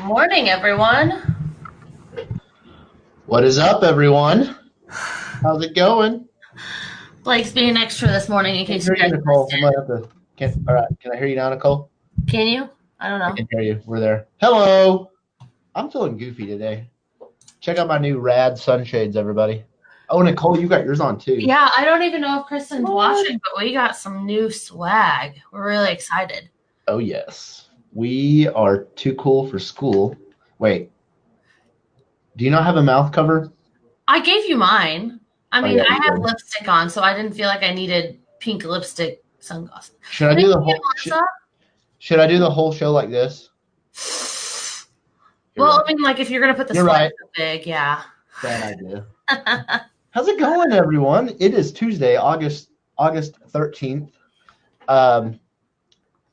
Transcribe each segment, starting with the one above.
Morning, everyone. What is up, everyone? How's it going? Blake's being extra this morning in I can case you hear you, guys Nicole. missed I it. might have to. All right, can I hear you now, Nicole? Can you? I don't I know. can hear you. We're there. Hello. I'm feeling goofy today. Check out my new rad sunshades, everybody. Oh, Nicole, you got yours on too. Yeah, I don't even know if Kristen's watching, but we got some new swag. We're really excited. Oh, yes. We are too cool for school. Wait, do you not have a mouth cover? I gave you mine. I Oh, mean, yeah, I you have did. lipstick on, so I didn't feel like I needed pink lipstick sunglasses. Should I Thank do the you, whole Melissa. should I do the whole show like this? You're Well, right. I mean, like if you're gonna put the You're sweat right. so big, yeah. Bad idea. How's it going, everyone? It is Tuesday, August 13th. Um,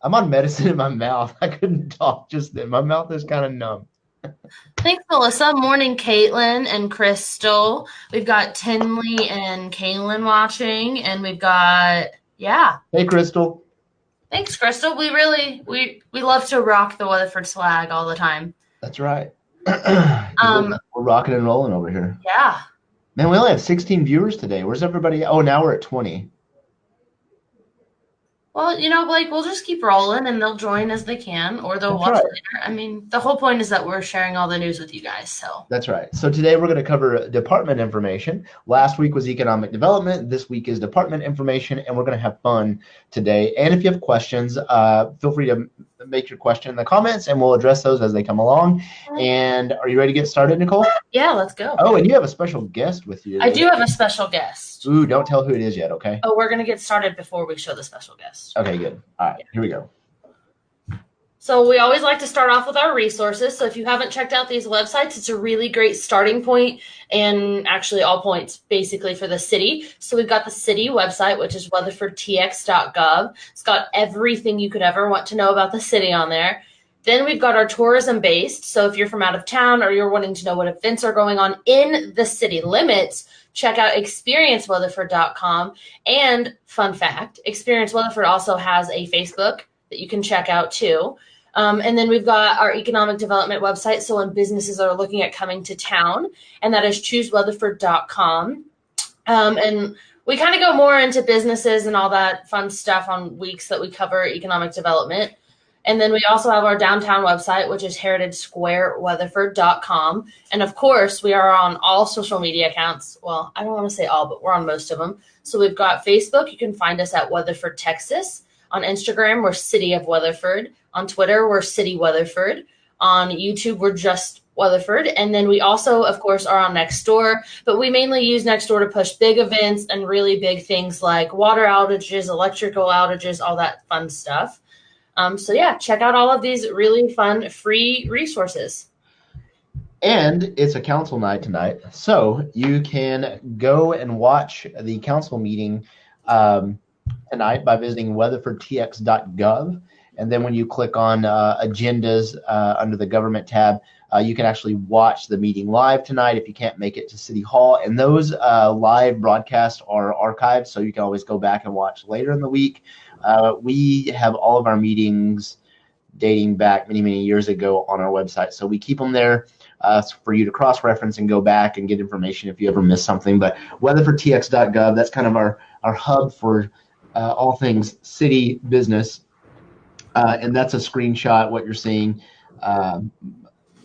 I'm on medicine in my mouth. I couldn't talk just then. My mouth is kind of numb. Thanks, Melissa. Morning, Caitlin and Crystal. We've got Tinley and Kaylin watching, and we've got Hey, Crystal. Thanks, Crystal. We love to rock the Weatherford swag all the time. That's right. we're rocking and rolling over here. Yeah. Man, we only have 16 viewers today. Where's everybody? Oh, now we're at 20. Well, Blake, we'll just keep rolling and they'll join as they can or they'll That's watch right. later. I mean, the whole point is that we're sharing all the news with you guys, so. That's right. So today we're going to cover department information. Last week was economic development. This week is department information, and we're going to have fun today. And if you have questions, feel free to make your question in the comments, and we'll address those as they come along. And are you ready to get started, Nicole? Yeah, let's go. Oh, and you have a special guest with you. I do have a special guest. Ooh, don't tell who it is yet, okay? Oh, we're going to get started before we show the special guest. Okay, good. All right, here we go. So we always like to start off with our resources. So if you haven't checked out these websites, it's a really great starting point and actually all points basically for the city. So we've got the city website, which is weatherfordtx.gov. It's got everything you could ever want to know about the city on there. Then we've got our tourism based. So if you're from out of town or you're wanting to know what events are going on in the city limits, check out experienceweatherford.com. And fun fact, Experience Weatherford also has a Facebook that you can check out too. And then we've got our economic development website. So when businesses are looking at coming to town, and that is chooseweatherford.com. And we kind of go more into businesses and all that fun stuff on weeks that we cover economic development. And then we also have our downtown website, which is heritagesquareweatherford.com. And of course, we are on all social media accounts. Well, I don't want to say all, but we're on most of them. So we've got Facebook. You can find us at Weatherford, Texas. On Instagram, we're City of Weatherford. On Twitter, we're City Weatherford. On YouTube, we're just Weatherford. And then we also, of course, are on Nextdoor, but we mainly use Nextdoor to push big events and really big things like water outages, electrical outages, all that fun stuff. So yeah, check out all of these really fun free resources. And it's a council night tonight, so you can go and watch the council meeting tonight by visiting weatherfordtx.gov. And then when you click on agendas under the government tab, you can actually watch the meeting live tonight if you can't make it to City Hall. And those live broadcasts are archived, so you can always go back and watch later in the week. We have all of our meetings dating back many, many years ago on our website. So we keep them there for you to cross-reference and go back and get information if you ever miss something. But weatherfordtx.gov, that's kind of our hub for all things city business. And that's a screenshot. What you're seeing on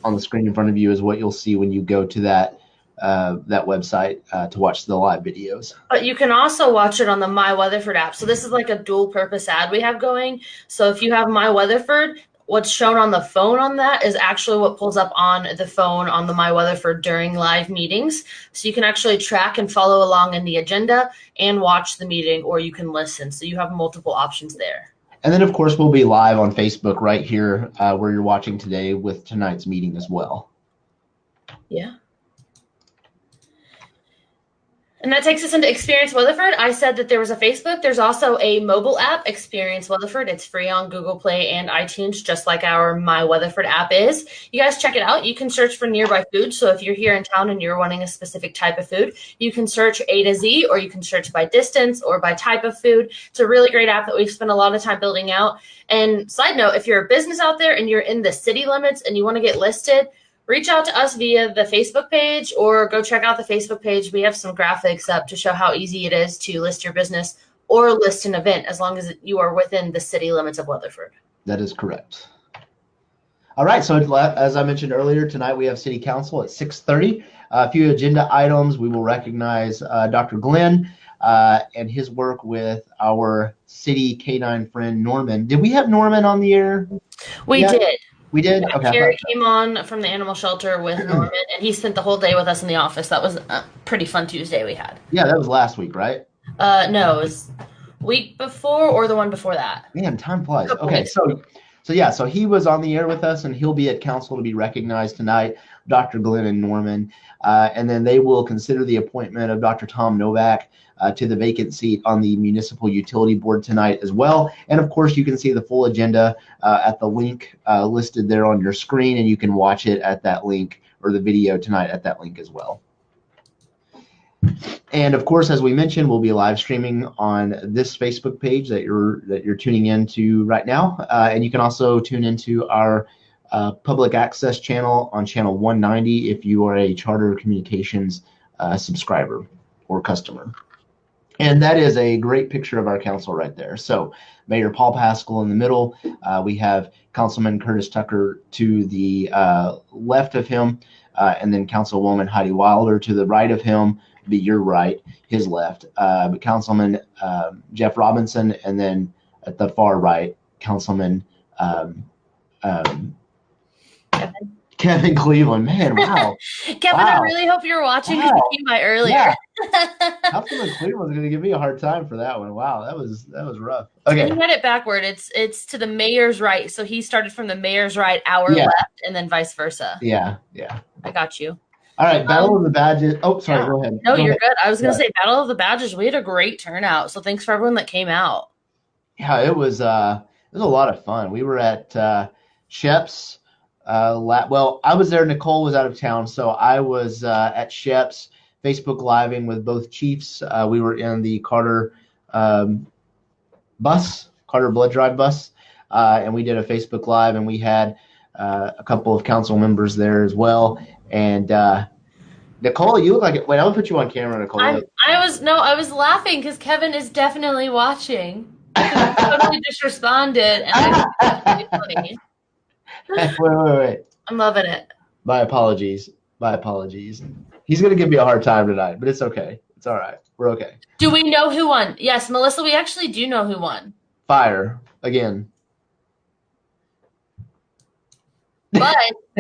the screen in front of you is what you'll see when you go to that website to watch the live videos. But you can also watch it on the My Weatherford app. So this is like a dual purpose ad we have going. So if you have My Weatherford, what's shown on the phone on that is actually what pulls up on the phone on the My Weatherford during live meetings. So you can actually track and follow along in the agenda and watch the meeting, or you can listen. So you have multiple options there. And then, of course, we'll be live on Facebook right here where you're watching today with tonight's meeting as well. Yeah. And that takes us into Experience Weatherford. I said that there was a Facebook. There's also a mobile app, Experience Weatherford. It's free on Google Play and iTunes, just like our My Weatherford app is. You guys check it out. You can search for nearby food. So if you're here in town and you're wanting a specific type of food, you can search A to Z, or you can search by distance or by type of food. It's a really great app that we've spent a lot of time building out. And side note, if you're a business out there and you're in the city limits and you want to get listed, reach out to us via the Facebook page, or go check out the Facebook page. We have some graphics up to show how easy it is to list your business or list an event, as long as you are within the city limits of Weatherford. That is correct. All right, so as I mentioned earlier, tonight we have City Council at 6:30. A few agenda items. We will recognize Dr. Glenn and his work with our city K9 friend, Norman. Did we have Norman on the air? We did. We did? Yeah, okay. Carrie came on from the animal shelter with Norman, and he spent the whole day with us in the office. That was a pretty fun Tuesday we had. Yeah, that was last week, right? No, it was week before or the one before that. Man, time flies. Okay, so he was on the air with us, and he'll be at council to be recognized tonight, Dr. Glenn and Norman. And then they will consider the appointment of Dr. Tom Novak to the vacant seat on the Municipal Utility Board tonight as well. And of course, you can see the full agenda at the link listed there on your screen, and you can watch it at that link, or the video tonight at that link as well. And of course, as we mentioned, we'll be live streaming on this Facebook page that you're tuning into right now. And you can also tune into our public access channel on channel 190 if you are a Charter Communications subscriber or customer. And that is a great picture of our council right there. So Mayor Paul Pascal in the middle. We have Councilman Curtis Tucker to the left of him, and then Councilwoman Heidi Wilder to the right of him. Be your right, his left. But Councilman Jeff Robinson, and then at the far right, Councilman Kevin Cleveland. Man, wow. Kevin, wow. I really hope you're watching. Wow. You came by earlier. Yeah. Councilman Cleveland's going to give me a hard time for that one. Wow, that was rough. Okay. He had it backward. It's to the mayor's right. So he started from the mayor's right, our left, and then vice versa. Yeah. I got you. All right, Battle of the Badges. Oh, sorry, go ahead. No, you're good. I was going to say Battle of the Badges. We had a great turnout, so thanks for everyone that came out. Yeah, it was a lot of fun. We were at Shep's. Well, I was there. Nicole was out of town, so I was at Shep's, Facebook Living with both chiefs. We were in the Carter Blood Drive bus, and we did a Facebook Live, and we had a couple of council members there as well. And Nicole, you look like it. Wait, I'm gonna put you on camera, Nicole. I was laughing because Kevin is definitely watching. He totally just responded, and it's funny. Wait. I'm loving it. My apologies. He's gonna give me a hard time tonight, but it's okay. It's all right. We're okay. Do we know who won? Yes, Melissa, we actually do know who won. Fire again. But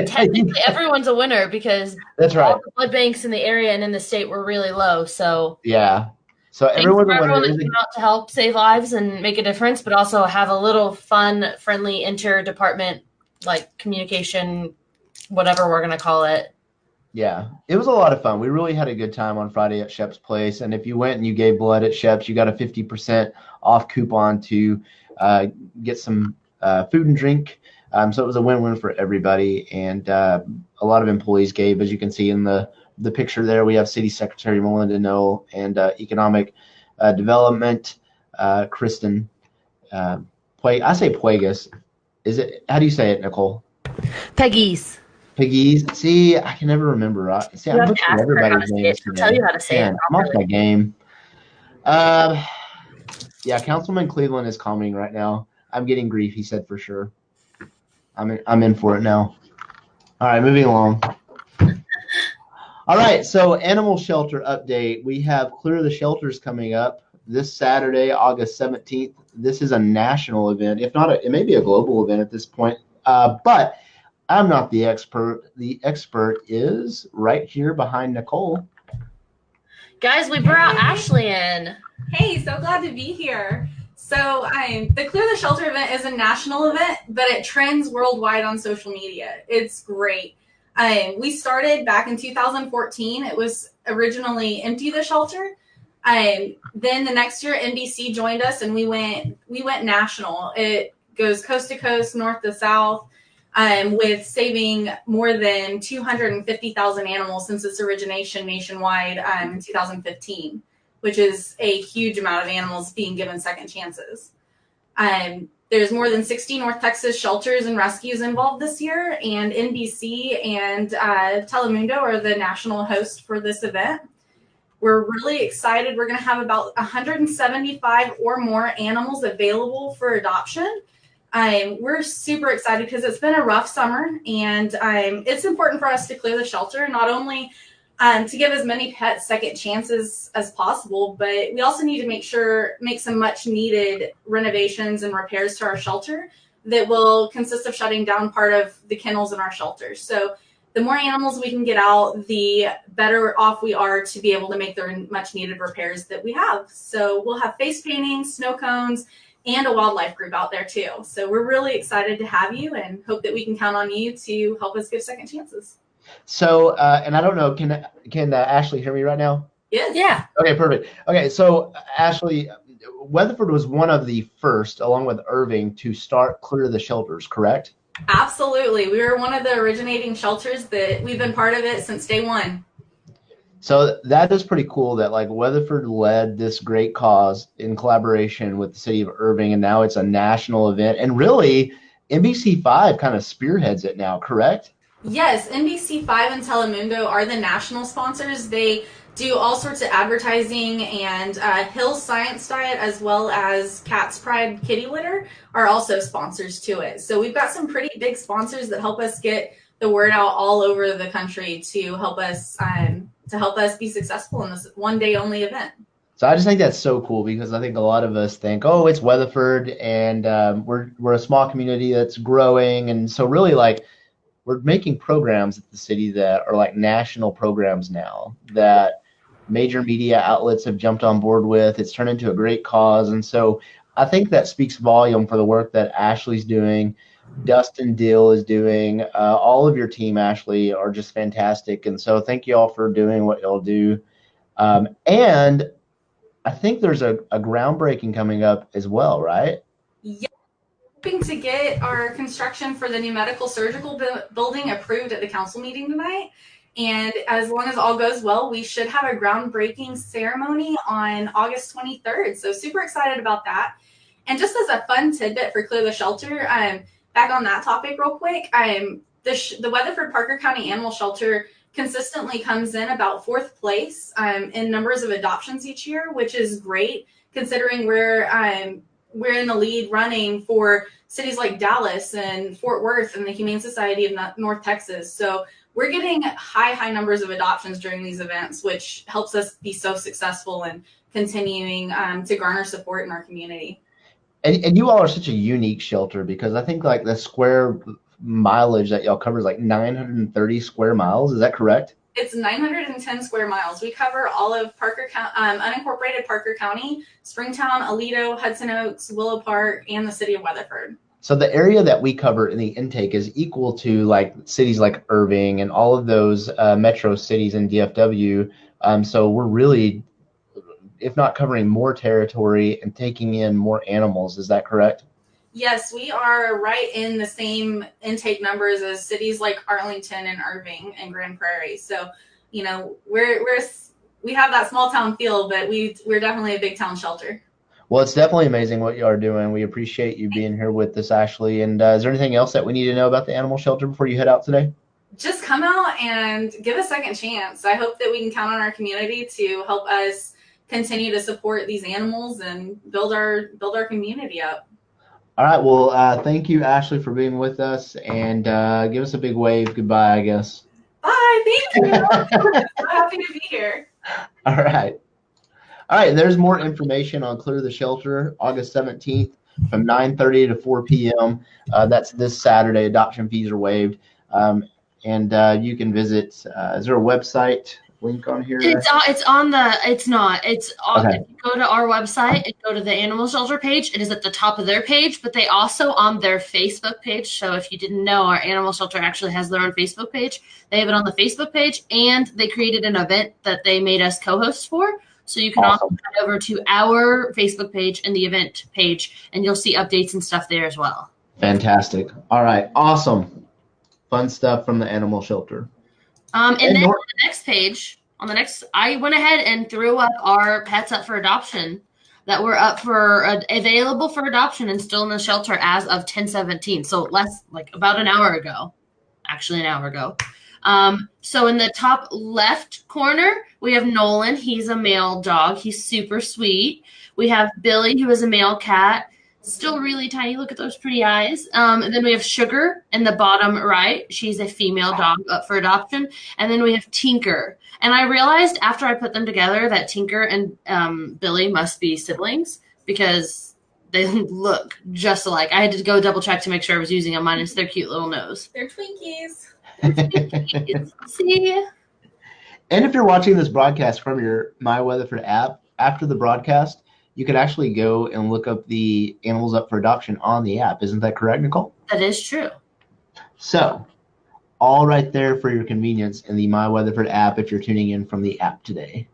technically, everyone's a winner because that's right. All the blood banks in the area and in the state were really low. So yeah. So everyone that came out to help save lives and make a difference, but also have a little fun, friendly inter-department like communication, whatever we're gonna call it. Yeah, it was a lot of fun. We really had a good time on Friday at Shep's Place, and if you went and you gave blood at Shep's, you got a 50% off coupon to get some food and drink. So it was a win-win for everybody, and a lot of employees gave, as you can see in the picture there. We have City Secretary Melinda Noel and Economic Development Kristen I say Puegas. Is it? How do you say it, Nicole? Peggy's. See, I can never remember. See, I'm looking at everybody's names. I'll tell you how to say it. I'm off my game. Yeah, Councilman Cleveland is commenting right now. I'm getting grief, he said for sure. I'm in for it now. All right, moving along. All right, so animal shelter update. We have Clear the Shelters coming up this Saturday, August 17th. This is a national event, if not, it may be a global event at this point. But I'm not the expert. The expert is right here behind Nicole. Guys, we brought Ashley in. Hey, so glad to be here. So the Clear the Shelter event is a national event, but it trends worldwide on social media. It's great. We started back in 2014. It was originally Empty the Shelter, Then the next year, NBC joined us, and we went national. It goes coast to coast, north to south, with saving more than 250,000 animals since its origination nationwide in 2015, which is a huge amount of animals being given second chances. There's more than 60 North Texas shelters and rescues involved this year, and NBC and Telemundo are the national host for this event. We're really excited. We're going to have about 175 or more animals available for adoption. We're super excited because it's been a rough summer, and it's important for us to clear the shelter, not only to give as many pets second chances as possible, but we also need to make some much needed renovations and repairs to our shelter that will consist of shutting down part of the kennels in our shelters. So the more animals we can get out, the better off we are to be able to make the much needed repairs that we have. So we'll have face paintings, snow cones, and a wildlife group out there too. So we're really excited to have you and hope that we can count on you to help us give second chances. So, and I don't know, can Ashley hear me right now? Yes. Yeah. Okay, perfect. Okay, so Ashley, Weatherford was one of the first, along with Irving, to start Clear the Shelters, correct? Absolutely. We were one of the originating shelters that we've been part of it since day one. So that is pretty cool that like Weatherford led this great cause in collaboration with the city of Irving, and now it's a national event. And really, NBC5 kind of spearheads it now, correct? Yes, NBC5 and Telemundo are the national sponsors. They do all sorts of advertising, and Hill's Science Diet as well as Cat's Pride Kitty Litter are also sponsors to it. So we've got some pretty big sponsors that help us get the word out all over the country to help us be successful in this one day only event. So I just think that's so cool because I think a lot of us think, oh, it's Weatherford, and we're a small community that's growing, and so really like we're making programs at the city that are like national programs now that major media outlets have jumped on board with. It's turned into a great cause. And so I think that speaks volume for the work that Ashley's doing, Dustin Dill is doing. All of your team, Ashley, are just fantastic. And so thank you all for doing what y'all do. And I think there's a groundbreaking coming up as well, right? Yeah. Hoping to get our construction for the new medical surgical building approved at the council meeting tonight. And as long as all goes well, we should have a groundbreaking ceremony on August 23rd. So super excited about that. And just as a fun tidbit for Clear the Shelter, back on that topic real quick, the Weatherford Parker County Animal Shelter consistently comes in about 4th place in numbers of adoptions each year, which is great considering we're in the lead running for cities like Dallas and Fort Worth and the Humane Society of North Texas. So we're getting high numbers of adoptions during these events, which helps us be so successful and continuing to garner support in our community. And you all are such a unique shelter because I think like the square mileage that y'all cover is like 930 square miles. Is that correct? It's 910 square miles. We cover all of Parker unincorporated Parker County, Springtown, Aledo, Hudson Oaks, Willow Park, and the city of Weatherford. So the area that we cover in the intake is equal to like cities like Irving and all of those metro cities in DFW. So we're really, if not covering more territory and taking in more animals. Is that correct? Yes, we are right in the same intake numbers as cities like Arlington and Irving and Grand Prairie. So, you know, we have that small town feel, but we're definitely a big town shelter. Well, it's definitely amazing what you are doing. We appreciate you being here with us, Ashley. And is there anything else that we need to know about the animal shelter before you head out today? Just come out and give a second chance. I hope that we can count on our community to help us continue to support these animals and build our community up. All right. Well, thank you, Ashley, for being with us, and give us a big wave. Goodbye, I guess. Bye. Thank you. I'm so happy to be here. All right. All right. There's more information on Clear the Shelter, August 17th from 9:30 to 4 p.m. That's this Saturday. Adoption fees are waived. And you can visit. Is there a website link on here? It's on the. It's not. It's on. Okay. If you go to our website and go to the animal shelter page, it is at the top of their page. But they also on their Facebook page. So if you didn't know, our animal shelter actually has their own Facebook page. They have it on the Facebook page, and they created an event that they made us co-hosts for. So you can also Awesome. head over to our Facebook page and the event page, and you'll see updates and stuff there as well. Fantastic. All right. Awesome. Fun stuff from the animal shelter. And then on the next page, I went ahead and threw up our pets up for adoption that were up for available for adoption and still in the shelter as of 10/17. So about an hour ago, actually an hour ago. So in the top left corner, we have Nolan. He's a male dog. He's super sweet. We have Billy, who is a male cat. Still really tiny. Look at those pretty eyes. And then we have Sugar in the bottom right. She's a female dog up for adoption. And then we have Tinker. And I realized after I put them together that Tinker and Billy must be siblings because they look just alike. I had to go double check to make sure I was using them minus their cute little nose. They're Twinkies. See? And if you're watching this broadcast from your My Weatherford app, after the broadcast, you could actually go and look up the animals up for adoption on the app. Isn't that correct, Nicole? That is true. So, all right there for your convenience in the My Weatherford app if you're tuning in from the app today.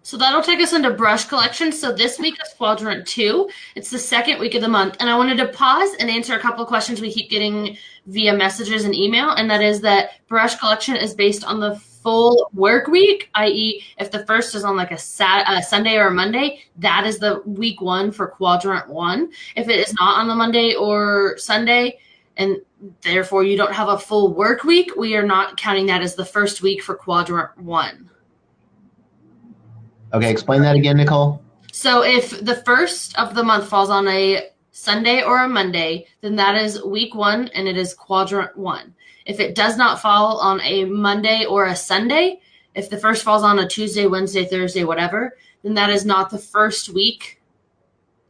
So that'll take us into brush collection. So this week is Quadrant 2. It's the second week of the month. And I wanted to pause and answer a couple of questions we keep getting via messages and email. And that is that brush collection is based on the full work week, i.e. if the first is on like a Sunday or a Monday, that is the week 1 for Quadrant 1. If it is not on the Monday or Sunday, and therefore you don't have a full work week, we are not counting that as the first week for Quadrant 1. Okay, explain that again, Nicole. So if the first of the month falls on a Sunday or a Monday, then that is week 1 and it is Quadrant 1. If it does not fall on a Monday or a Sunday, if the first falls on a Tuesday, Wednesday, Thursday, whatever, then that is not the first week.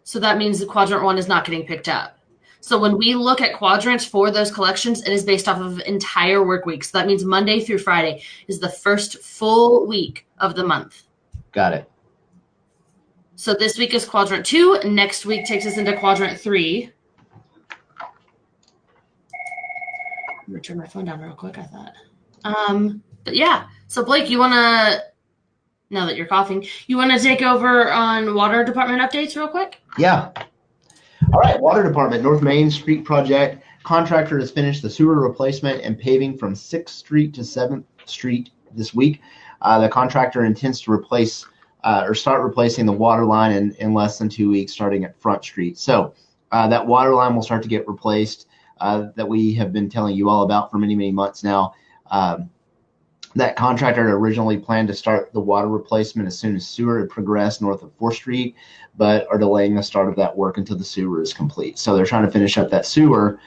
So that means the Quadrant 1 is not getting picked up. So when we look at quadrants for those collections, it is based off of entire work weeks. So that means Monday through Friday is the first full week of the month. Got it. So this week is Quadrant 2. Next week takes us into Quadrant 3. I'm going to turn my phone down real quick, I thought. But yeah. So Blake, you want to, now that you're coughing, you want to take over on water department updates real quick? Yeah. All right, Water Department, North Main Street project. Contractor has finished the sewer replacement and paving from 6th Street to 7th Street this week. The contractor intends to replace or start replacing the water line in less than 2 weeks, starting at Front Street. So that water line will start to get replaced that we have been telling you all about for many, many months now. That contractor originally planned to start the water replacement as soon as sewer had progressed north of 4th Street, but are delaying the start of that work until the sewer is complete. So they're trying to finish up that sewer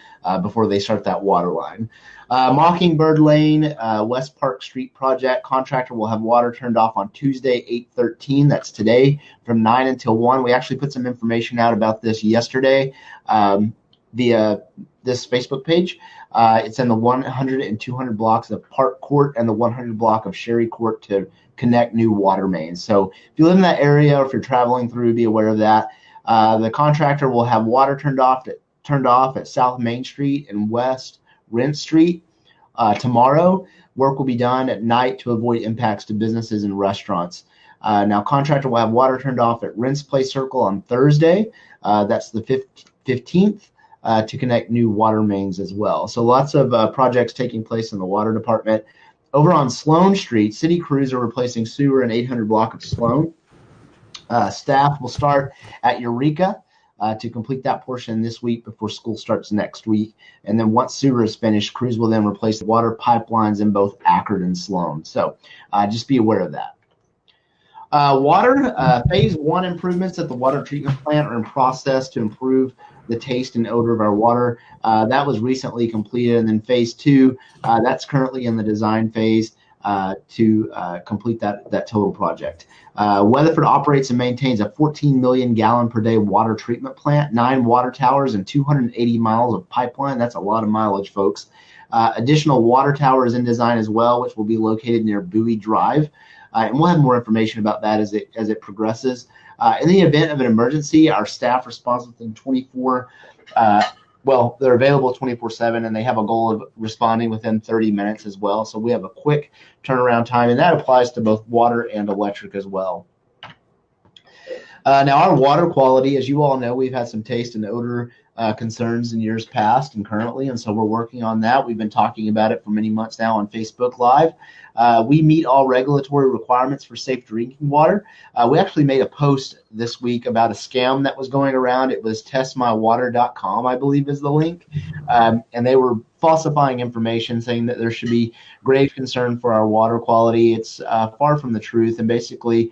before they start that water line. Mockingbird Lane, West Park Street project. Contractor will have water turned off on Tuesday, 8/13. That's today from 9 until 1. We actually put some information out about this yesterday via this Facebook page. It's in the 100 and 200 blocks of Park Court and the 100 block of Sherry Court to connect new water mains. So if you live in that area or if you're traveling through, be aware of that. The contractor will have water turned off at South Main Street and West Rent Street tomorrow. Work will be done at night to avoid impacts to businesses and restaurants. Now, contractor will have water turned off at Rents Play Circle on Thursday. That's the 15th. To connect new water mains as well. So lots of projects taking place in the water department. Over on Sloan Street, city crews are replacing sewer in 800 block of Sloan. Staff will start at Eureka to complete that portion this week before school starts next week. And then once sewer is finished, crews will then replace the water pipelines in both Akron and Sloan. So just be aware of that. Water, phase 1 improvements at the water treatment plant are in process to improve the taste and odor of our water. That was recently completed. And then phase 2, that's currently in the design phase to complete that total project. Weatherford operates and maintains a 14 million gallon per day water treatment plant, 9 water towers, and 280 miles of pipeline. That's a lot of mileage, folks. Additional water towers in design as well, which will be located near Bowie Drive. And we'll have more information about that as it progresses. In the event of an emergency, our staff responds within 24 well, they're available 24/7, and they have a goal of responding within 30 minutes as well. So we have a quick turnaround time, and that applies to both water and electric as well. Now, our water quality, as you all know, we've had some taste and odor concerns in years past and currently, and so we're working on that. We've been talking about it for many months now on Facebook Live. We meet all regulatory requirements for safe drinking water. We actually made a post this week about a scam that was going around. It was testmywater.com, I believe is the link, and they were falsifying information saying that there should be grave concern for our water quality. It's far from the truth, and basically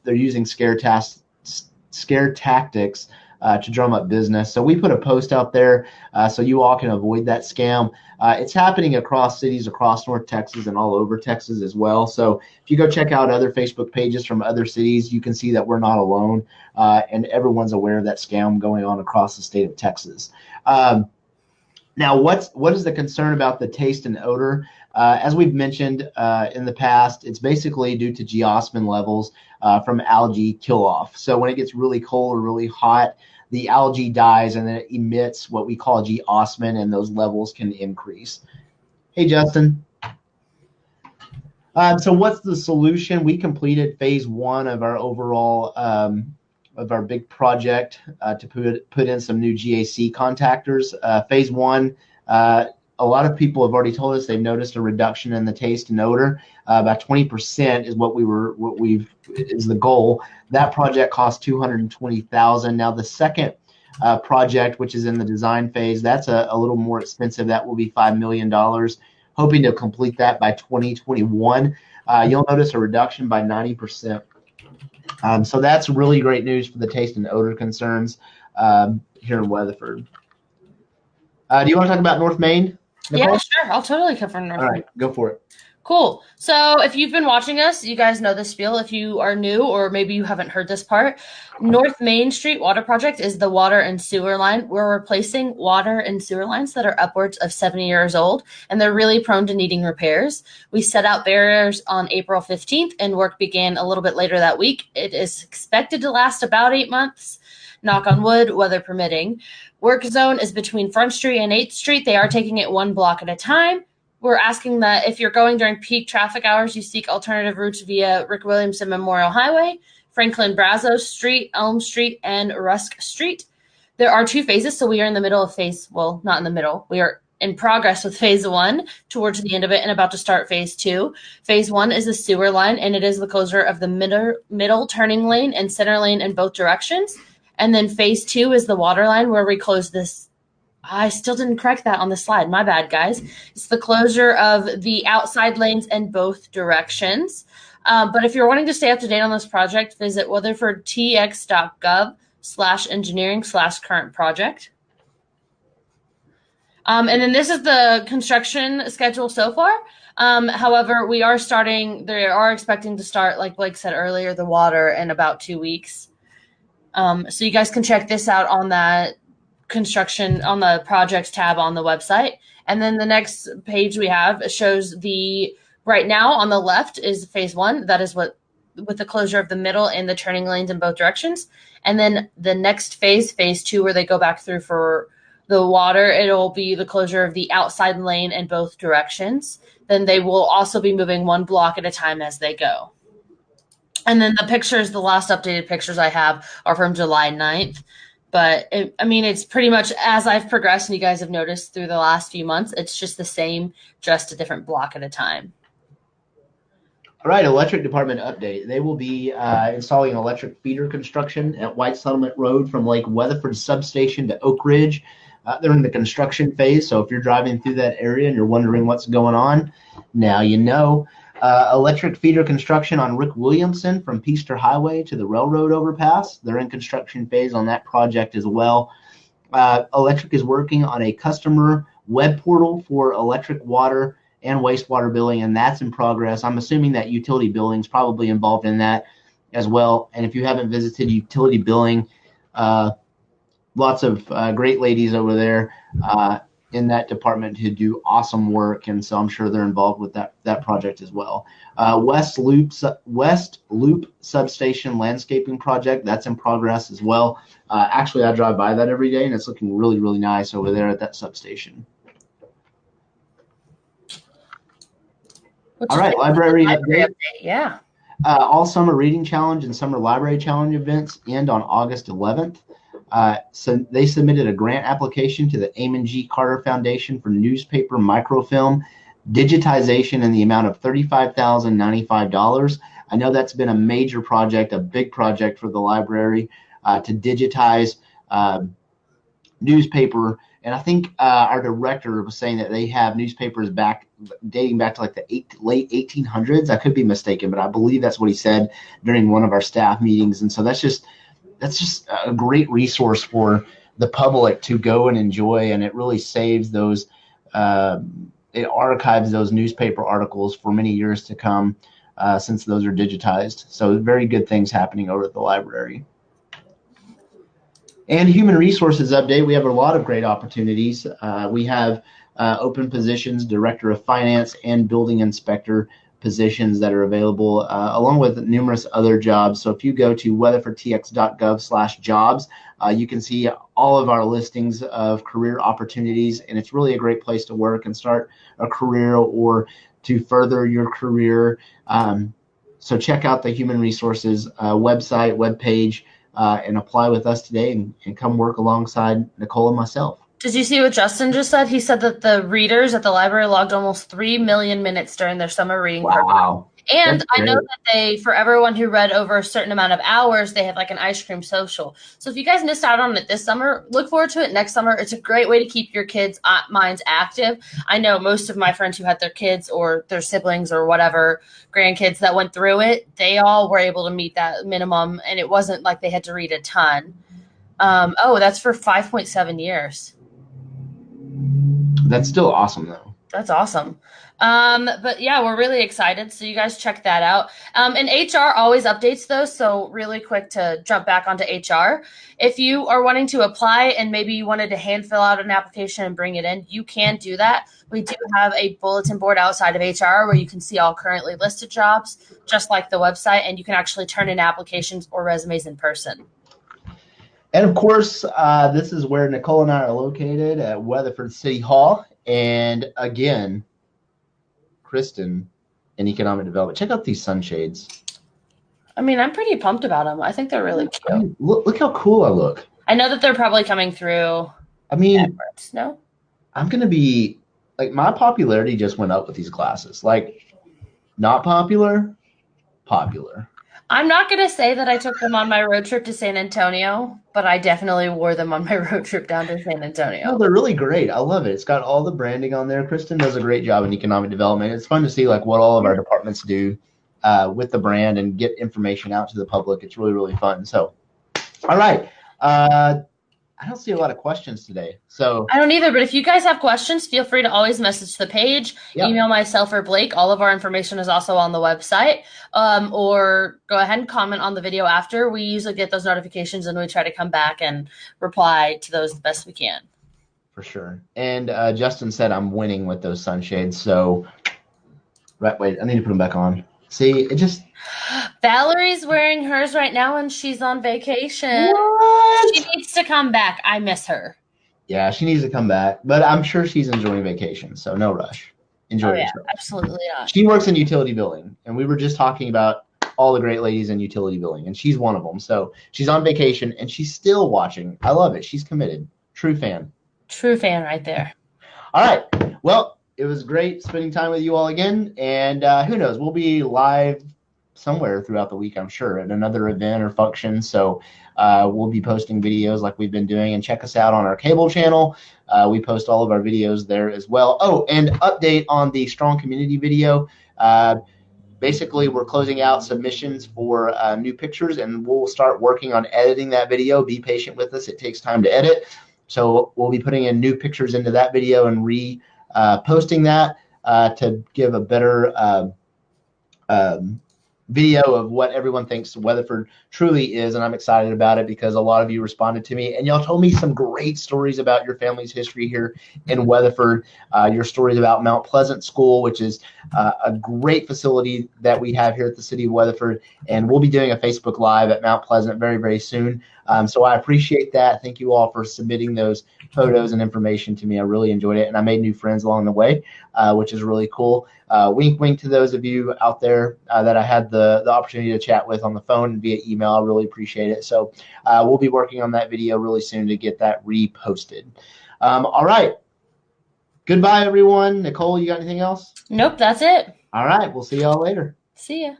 they're using scare tactics to drum up business. So we put a post out there so you all can avoid that scam. It's happening across cities across North Texas and all over Texas as well. So if you go check out other Facebook pages from other cities, you can see that we're not alone, and everyone's aware of that scam going on across the state of Texas. Now, what is the concern about the taste and odor? As we've mentioned in the past, it's basically due to geosmin levels from algae kill-off. So when it gets really cold or really hot, the algae dies and then it emits what we call geosmin, and those levels can increase. Hey, Justin. So what's the solution? We completed phase 1 of our overall of our big project to put in some new GAC contactors. Phase 1, a lot of people have already told us they've noticed a reduction in the taste and odor. About 20% is the goal. That project cost $220,000. Now the second project, which is in the design phase, that's a little more expensive. That will be $5 million. Hoping to complete that by 2021. You'll notice a reduction by 90%. So that's really great news for the taste and odor concerns here in Weatherford. Do you want to talk about North Main, Nicole? Yeah, sure. I'll totally cover North Main. All right, go for it. Cool. So if you've been watching us, you guys know this spiel. If you are new or maybe you haven't heard this part, North Main Street Water Project is the water and sewer line. We're replacing water and sewer lines that are upwards of 70 years old, and they're really prone to needing repairs. We set out barriers on April 15th, and work began a little bit later that week. It is expected to last about 8 months. Knock on wood, weather permitting. Work zone is between Front Street and 8th Street. They are taking it one block at a time. We're asking that if you're going during peak traffic hours, you seek alternative routes via Rick Williamson Memorial Highway, Franklin Brazos Street, Elm Street, and Rusk Street. There are 2 phases, so we are in the middle of not in the middle. We are in progress with phase 1 towards the end of it and about to start phase 2. Phase 1 is the sewer line, and it is the closure of the middle turning lane and center lane in both directions. And then phase 2 is the water line where we close this. I still didn't correct that on the slide. My bad, guys. It's the closure of the outside lanes in both directions. But if you're wanting to stay up to date on this project, visit weatherfordtx.gov/engineering/current project. And then this is the construction schedule so far. However, they are expecting to start, like Blake said earlier, the water in about 2 weeks. So you guys can check this out on that construction on the projects tab on the website. And then the next page we have shows right now on the left is phase 1. That is with the closure of the middle and the turning lanes in both directions. And then the next phase 2, where they go back through for the water, it'll be the closure of the outside lane in both directions. Then they will also be moving one block at a time as they go. And then the last updated pictures I have are from July 9th. But, it's pretty much as I've progressed, and you guys have noticed through the last few months, it's just the same, just a different block at a time. All right, electric department update. They will be installing electric feeder construction at White Settlement Road from Lake Weatherford Substation to Oak Ridge. They're in the construction phase, so if you're driving through that area and you're wondering what's going on, now you know. Electric feeder construction on Rick Williamson from Peaster Highway to the railroad overpass. They're in construction phase on that project as well. Electric is working on a customer web portal for electric, water, and wastewater billing, and that's in progress. I'm assuming that utility billing is probably involved in that as well. And if you haven't visited utility billing, lots of great ladies over there in that department who do awesome work, and so I'm sure they're involved with that project as well. West Loop Substation Landscaping Project, that's in progress as well. Actually, I drive by that every day, and it's looking really, really nice over there at that substation. All right, library update. Yeah. All Summer Reading Challenge and Summer Library Challenge events end on August 11th. So they submitted a grant application to the Amon G. Carter Foundation for newspaper microfilm digitization in the amount of $35,095. I know that's been a major project, a big project for the library to digitize newspaper. And I think our director was saying that they have newspapers dating back to like the late 1800s. I could be mistaken, but I believe that's what he said during one of our staff meetings. And so that's just a great resource for the public to go and enjoy, and it really saves those. It archives those newspaper articles for many years to come, since those are digitized. So very good things happening over at the library. And human resources update, we have a lot of great opportunities. We have open positions, director of finance and building inspector positions that are available, along with numerous other jobs. So if you go to weatherfordtx.gov/jobs, you can see all of our listings of career opportunities, and it's really a great place to work and start a career or to further your career. So check out the human resources website, webpage, and apply with us today and come work alongside Nicole and myself. Did you see what Justin just said? He said that the readers at the library logged almost 3 million minutes during their summer reading program. Wow. And I know that for everyone who read over a certain amount of hours, they have like an ice cream social. So if you guys missed out on it this summer, look forward to it next summer. It's a great way to keep your kids' minds active. I know most of my friends who had their kids or their siblings or whatever, grandkids that went through it, they all were able to meet that minimum, and it wasn't like they had to read a ton. That's for 5.7 years. That's still awesome, though. That's awesome. But yeah, we're really excited. So you guys check that out. And HR always updates those. So really quick to jump back onto HR. If you are wanting to apply and maybe you wanted to hand fill out an application and bring it in, you can do that. We do have a bulletin board outside of HR where you can see all currently listed jobs, just like the website, and you can actually turn in applications or resumes in person. And of course, this is where Nicole and I are located at Weatherford City Hall. And again, Kristen in Economic Development. Check out these sunshades. I mean, I'm pretty pumped about them. I think they're really cute. I mean, look how cool I look. I know that they're probably coming through. I mean, efforts. No? I'm going to be, like, my popularity just went up with these glasses. Like, not popular, popular. I'm not going to say that I took them on my road trip to San Antonio, but I definitely wore them on my road trip down to San Antonio. No, they're really great. I love it. It's got all the branding on there. Kristen does a great job in economic development. It's fun to see like what all of our departments do with the brand and get information out to the public. It's really, really fun. So, all right. I don't see a lot of questions today. So I don't either, but if you guys have questions, feel free to always message the page, email myself or Blake. All of our information is also on the website, or go ahead and comment on the video after. We usually get those notifications and we try to come back and reply to those the best we can. For sure. And Justin said I'm winning with those sunshades. So wait, I need to put them back on. See, it just... Valerie's wearing hers right now and she's on vacation. What? She needs to come back. I miss her. Yeah, she needs to come back. But I'm sure she's enjoying vacation, so no rush. Enjoy yourself. Absolutely not. She works in utility billing, and we were just talking about all the great ladies in utility billing, and she's one of them. So she's on vacation, and she's still watching. I love it. She's committed. True fan. True fan right there. All right. Well, it was great spending time with you all again, and who knows, we'll be live somewhere throughout the week, I'm sure, at another event or function. So we'll be posting videos like we've been doing, and check us out on our cable channel. We post all of our videos there as well. Oh, and update on the Strong Community video. Basically, we're closing out submissions for new pictures, and we'll start working on editing that video. Be patient with us. It takes time to edit. So we'll be putting in new pictures into that video and posting that to give a better video of what everyone thinks Weatherford truly is, and I'm excited about it because a lot of you responded to me, and y'all told me some great stories about your family's history here in Weatherford, your stories about Mount Pleasant School, which is a great facility that we have here at the City of Weatherford, and we'll be doing a Facebook Live at Mount Pleasant very, very soon. So I appreciate that. Thank you all for submitting those photos and information to me. I really enjoyed it, and I made new friends along the way, which is really cool. Wink, wink to those of you out there that I had the opportunity to chat with on the phone and via email. I really appreciate it. So we'll be working on that video really soon to get that reposted. All right. Goodbye, everyone. Nicole, you got anything else? Nope, that's it. All right. We'll see y'all later. See ya.